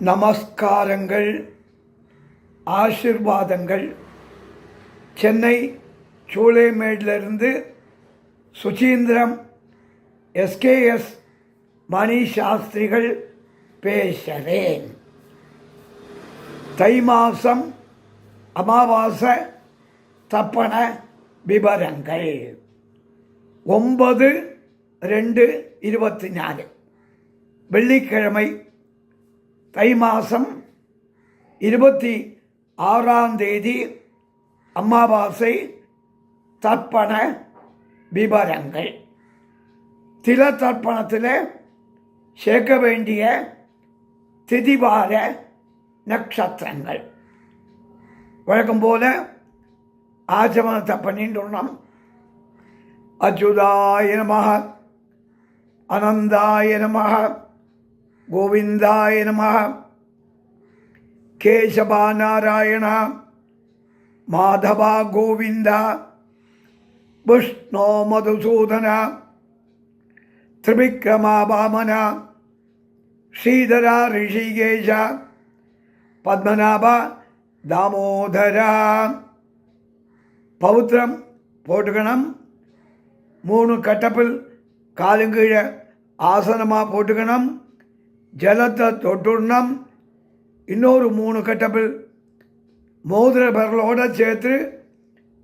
நமஸ்காரங்கள், ஆசிர்வாதங்கள். சென்னை சூளைமேடிலிருந்து சுசீந்திரம் எஸ்கேஎஸ் மணி சாஸ்திரிகள் பேசுகிறேன். தை மாதம் அமாவாசை தப்பண விவரங்கள் 9/2/24 வெள்ளிக்கிழமை. தை மாதம் 26ஆம் தேதி அமாவாசை தர்ப்பண விவரங்கள். தில தர்ப்பணத்தில் சேர்க்க வேண்டிய திதிவார நட்சத்திரங்கள் வழக்கம் போல ஆச்சமனத்தை பண்ணிட்டுள்ளோம். அச்சுதாய நமஹ, அனந்தாய நமஹ, கோவிந்தாய நமஹ, கேசவா நாராயண, மாதவா கோவிந்தா, விஷ்ணோ மதுசூதன, திரிவிக்ரமா வாமன, ஸ்ரீதரா ரிஷிகேஷ, பத்மநாபா தாமோதரா. பௌத்திரம் போட்டுக்கணும். 3 கட்டப்பில் காலுங்கீழே ஆசனமாக போட்டுக்கணும். ஜலத்தை தொட்டுடணும். இன்னொரு 3 கட்டப்பில் மோதிர பரலோடு சேர்த்து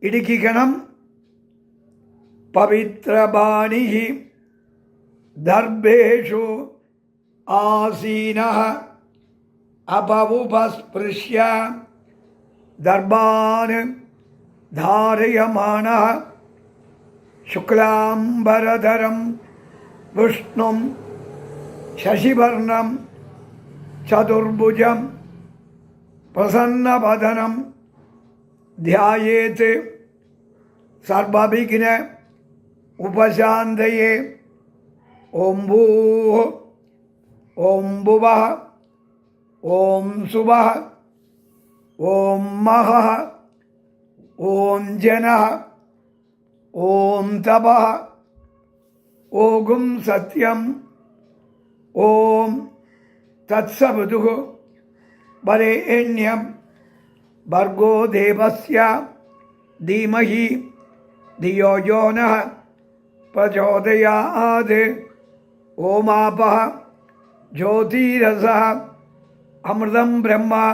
இடுக்கிக்கணும். பவித்ரபாணி தர்பேஷு ஆசீனः அபவுபஸ்பிருஷ்ய தர்பான் தாரயமானः சுக்லாம்பரதரம் விஷ்ணும் சசிவர்ணம் சதுர்புஜம் பிரசன்னவதனம் தியாயேத் சர்வவிக்ன உபசாந்தயே. ஓம் பூः, ஓம் புவः, ஓம் சுவः, ஓம் மகः, ஓம் ஜனः, ஓம் தபः, ஓகும் சத்யம், ஓம் தத்சவிதுः வரேண்யம் பர்கோ தேவஸ்ய தீமஹி தியோ யோ நः பிரச்சோதயாத். ஓமாபः ஜோதிரசः அமிர்தம் பிரம்மா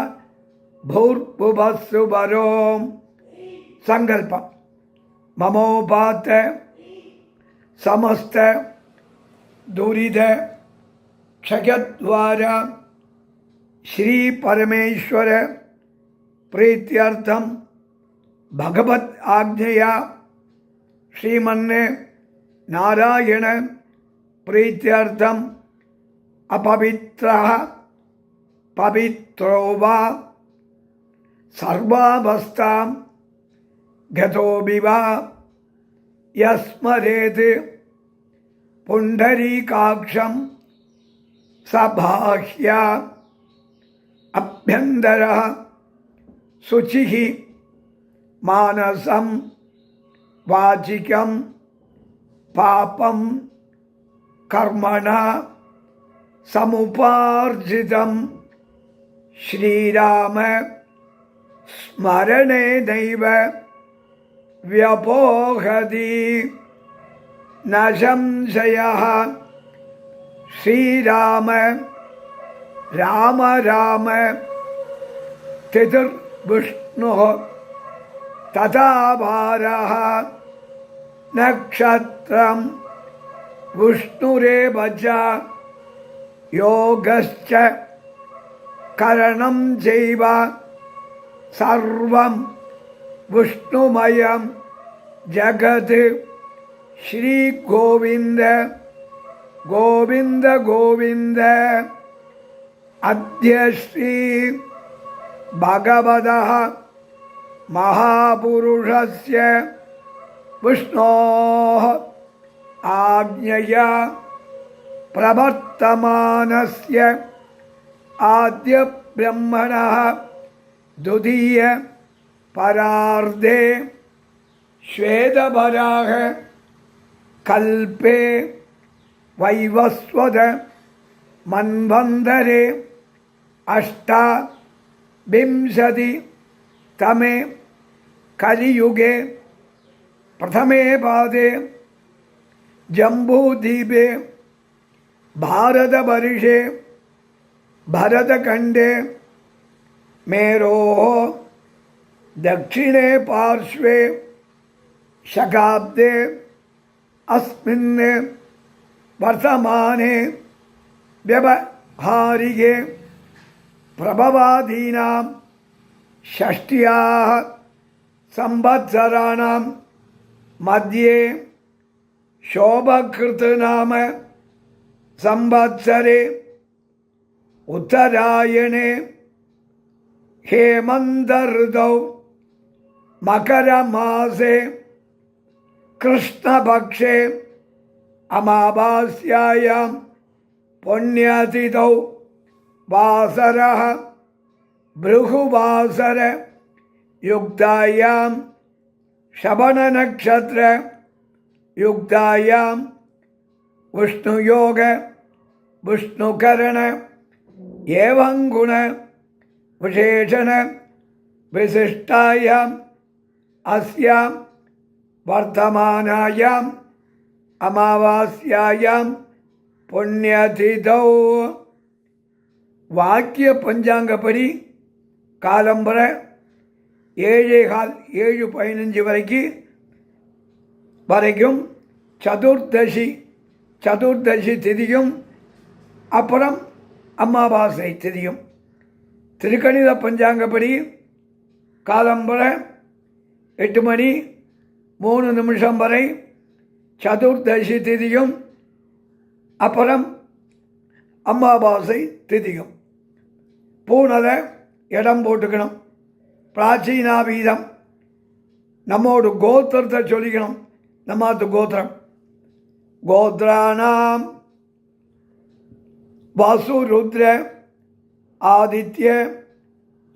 பூர்புவஸ்ஸு வரோம். சங்கல்பம். மமோபாத்த சமஸ்த துரித க்ஷயத்வார ஸ்ரீ பரமேஸ்வர பிரீத்யர்த்தம் பகவத் ஆக்ஞயா ஸ்ரீமன்னே நாராயண பிரீத்யர்த்தம் அபவித்ரः பவித்ரோ வா சர்வாவஸ்தாம் கதோபி வா யஸ்மரேத் புண்டரீகாக்ஷம் சபாஹ்யா அப்யந்தரः சுச்சிः மானசம் வாச்சிகம் பாபம் கர்மணா சமுபார்ஜிதம் ஸ்ரீராம ஸ்மரணேனைவ வியபோகதி ந சம்சயः. ஸ்ரீராம ராம ராம திதிர்விஷ்ணுः ததா வாரः நக்ஷத்ரம் விஷ்ணுரேவ ச யோகஸ்ச கரணம் செய்வ சர்வம் விஷ்ணுமயம் ஜகத். ஸ்ரீ கோவிந்த கோவிந்த கோவிந்த. அத்ய ஸ்ரீ பகவதः மகாபுருஷஸ்ய விஷ்ணோः ஆக்ஞயா பிரவர்த்தமானஸ்ய ஆத்ய பிரம்மணः துதிய பரார்த்தே ஸ்வேதபராக கல்பே வைவஸ்வத மன்வந்தரே अष्टाविंशतितमे कलियुगे प्रथमे पादे जम्बूद्वीपे भारतवर्षे भरतखण्डे मेरोः दक्षिणे पार्श्वे शकाब्दे अस्मिन् वर्तमाने व्यवहारिके प्रभवादीनां षष्ट्याः संवत्सराणां मध्ये शोभकृतनाम संवत्सरे उत्तरायणे हेमन्तर्तौ मकरमासे कृष्णपक्षे अमावास्यायां पुण्यतिथौ वासरः भृगुवासर युक्तायां श्रवणनक्षत्र युक्तायां विष्णुयोग विष्णुकरण एवं गुण विशेषण विशिष्टायाम् अस्यां वर्तमानायाम् अमावास्यायां पुण्यतिथौ वाक्य पंचांगपடி காலம்பர 7:15 வரைக்கும் சதுர்தசி திதியும் அப்புறம் அமாவாசை திதியும். திருக்கணித பஞ்சாங்கப்படி காலம்பர 8:03 வரை சதுர்தசி திதியும் அப்புறம் அமாவாசை திதியும். பூனதை இடம் போட்டுக்கணும். பிராச்சீனாவீதம் நம்மோட கோத்திரத்தை சொல்லிக்கணும். நம்மாத்து கோத்திரம் கோத்ராணாம் வாசுருத்ர ஆதித்ய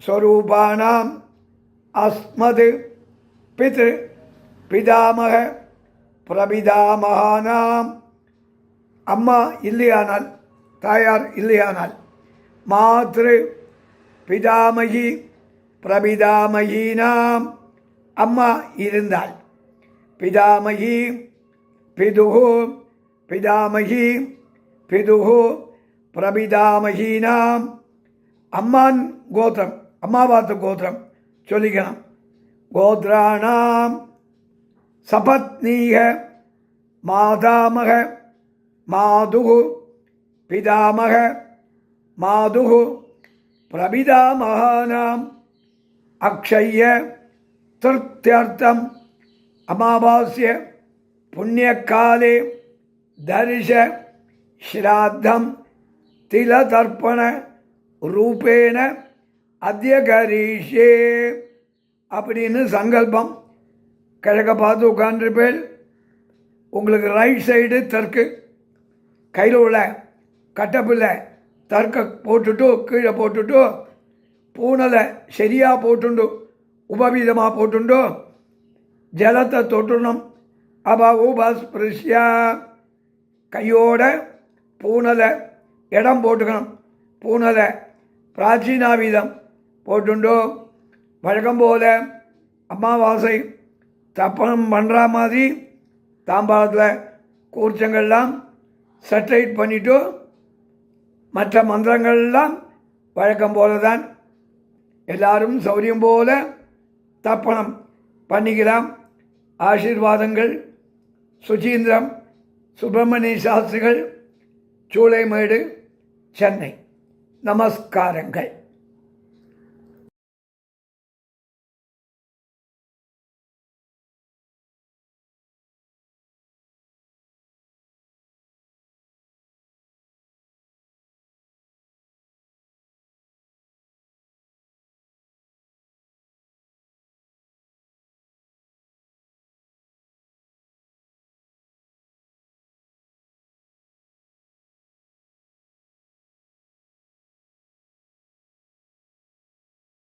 ஸ்வரூபானாம் அஸ்மத் பித்ரு பிதாமக பிரபிதாமகானாம். அம்மா இல்லையானால், தாயார் இல்லையானால், மாத்ரு பிதாமகி பிரபிதாமகீனாம். அம்மா இருந்தால் பிதாமகி பிதுகு பிதாமகி பிதுகு பிரபிதாமகீனாம். அம்மான் கோத்திரம், அம்மாவாத்து கோத்திரம் சொல்லிக்கணும். கோத்ராணாம் சபத்னீக மாதாமக மாதுகு பிதாமக மாதுகு பிரபிதாமகானாம். அக்ஷய திருத்தியர்த்தம் அமாவாஸ்ய புண்ணியகாலே தரிச ஸ்ராத்தம் திலதர்ப்பண ரூபேண அத்தியகரீஷே அப்படின்னு சங்கல்பம். கிழக்க பார்த்து உட்காந்துருப்பேன். உங்களுக்கு ரைட் சைடு தெற்கு, கையில் உள்ள கட்டப்பில் தர்க்க போட்டுட்டு கீழே போட்டுட்டு பூனலை சரியாக போட்டுண்டு உபவீதமாக போட்டுண்டு ஜலத்தை தொட்டுணும். அப்போ உபஸ்பிருஷ்யா கையோட பூனலை இடம் போட்டுக்கணும். பூனலை பிராச்சீனாவீதம் போட்டுண்டு வழக்கம் போல் அமாவாசை தப்பனம் பண்ணுற மாதிரி தாம்பாளத்தில் கூர்ச்சங்கள்லாம் செட்ரைட் பண்ணிவிட்டு மற்ற மந்திரங்கள்லாம் வழக்கம் போல தான். எல்லாரும் சௌரியம் போல தப்பணம் பண்ணிக்கலாம். ஆசீர்வாதங்கள். சுசீந்திரம் சுப்பிரமணிய சாஸ்திரிகள், சூளைமேடு, சென்னை. நமஸ்காரங்கள்.